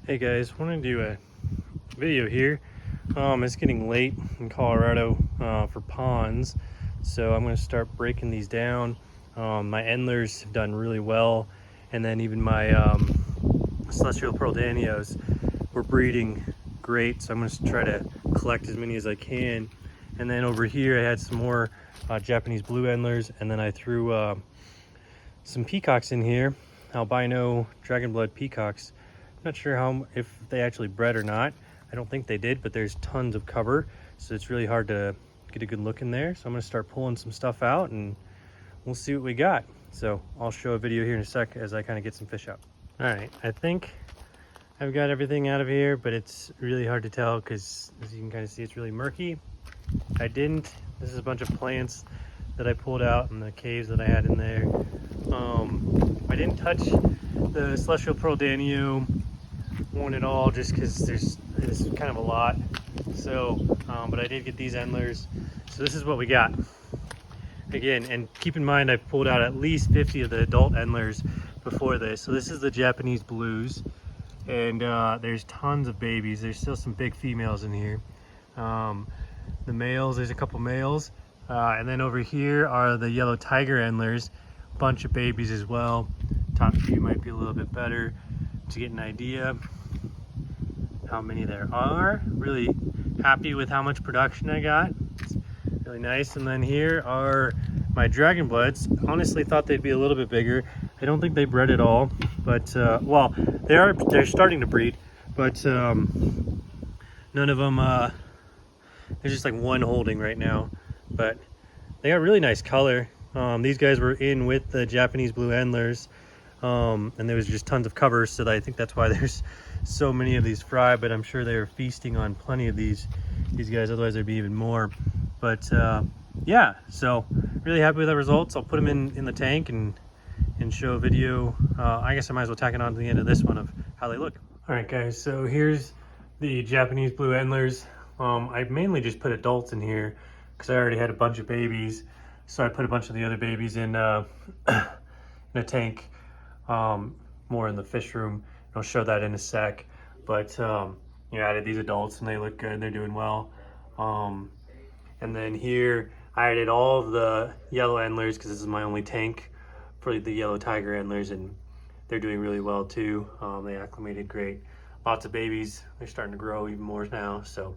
Hey guys, want to do a video here. It's getting late in Colorado for ponds, so I'm going to start breaking these down. My endlers have done really well, and then even my celestial pearl danios were breeding great, so I'm going to try to collect as many as I can. And then over here I had some more Japanese blue endlers, and then I threw some peacocks in here, albino dragon blood peacocks. Not sure if they actually bred or not. I don't think they did, but there's tons of cover, so it's really hard to get a good look in there. So I'm going to start pulling some stuff out and we'll see what we got. So I'll show a video here in a sec as I kind of get some fish out. All right, I think I've got everything out of here, but it's really hard to tell because, as you can kind of see, it's really murky. This is a bunch of plants that I pulled out in the caves that I had in there. I didn't touch the celestial pearl danio one at all, just because it's kind of a lot. So but I did get these endlers, so this is what we got. Again, and keep in mind I've pulled out at least 50 of the adult endlers before this. So this is the Japanese blues, and there's tons of babies. There's still some big females in here. The males, there's a couple males, and then over here are the yellow tiger endlers, bunch of babies as well. Top view might be a little bit better to get an idea how many there are. Really happy with how much production I got. It's really nice. And then here are my dragon bloods. Honestly thought they'd be a little bit bigger. I don't think they bred at all, but well, they're starting to breed, but none of them there's just like one holding right now, but they got really nice color. These guys were in with the Japanese blue endlers, and there was just tons of cover, so I think that's why there's so many of these fry, but I'm sure they were feasting on plenty of these guys, otherwise there'd be even more. But yeah, so really happy with the results. I'll put them in the tank and show a video. I guess I might as well tack it on to the end of this one of how they look. All right guys, so here's the Japanese blue endlers. I mainly just put adults in here because I already had a bunch of babies, so I put a bunch of the other babies in in a tank, more in the fish room. I'll show that in a sec, but yeah, I added these adults and they look good. They're doing well. And then here I added all of the yellow endlers because this is my only tank for the yellow tiger endlers, and they're doing really well too. They acclimated great. Lots of babies. They're starting to grow even more now, so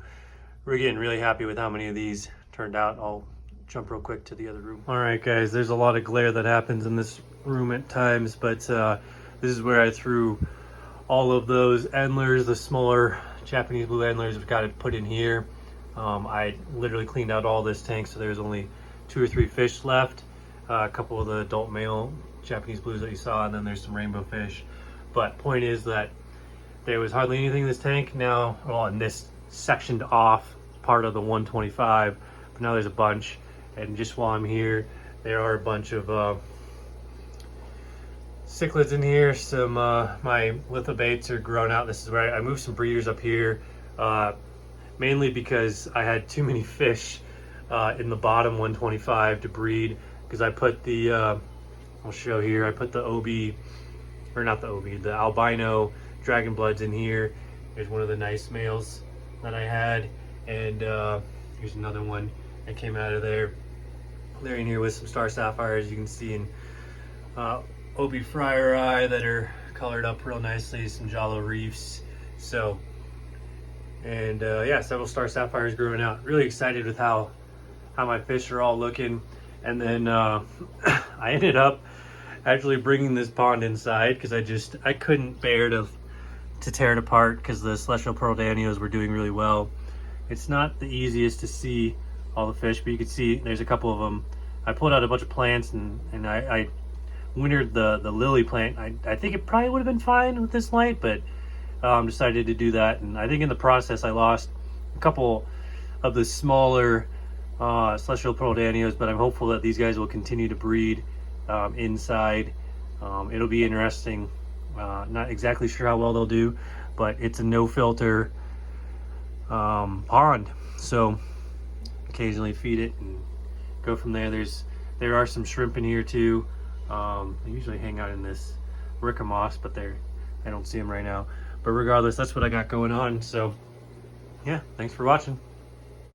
we're getting really happy with how many of these turned out. I'll jump real quick to the other room. All right guys, there's a lot of glare that happens in this room at times, but this is where I threw all of those endlers, the smaller Japanese blue endlers. I've got it put in here. I literally cleaned out all this tank, so there's only 2 or 3 fish left. A couple of the adult male Japanese blues that you saw, and then there's some rainbow fish. But point is that there was hardly anything in this tank now, well, in this sectioned off part of the 125, but now there's a bunch. And just while I'm here, there are a bunch of cichlids in here. Some my lithobates are grown out. This is where I moved some breeders up here, mainly because I had too many fish in the bottom 125 to breed, because I put the I'll show here, I put the OB, or not the OB, the albino dragon bloods in here. Here's one of the nice males that I had, and here's another one that came out of there. They're in here with some star sapphires, you can see, in OB friar eye that are colored up real nicely, some Jalo reefs. So, and yeah, several star sapphires growing out. Really excited with how my fish are all looking. And then I ended up actually bringing this pond inside because I couldn't bear to tear it apart because the celestial pearl danios were doing really well. It's not the easiest to see all the fish, but you can see there's a couple of them. I pulled out a bunch of plants and I wintered the lily plant. I think it probably would have been fine with this light, but decided to do that, and I think in the process I lost a couple of the smaller celestial pearl danios, but I'm hopeful that these guys will continue to breed inside. It'll be interesting. Not exactly sure how well they'll do, but it's a no filter pond, so occasionally feed it and go from there. There are some shrimp in here too. They usually hang out in this ricka moss, but I don't see them right now. But regardless, that's what I got going on. So yeah, thanks for watching.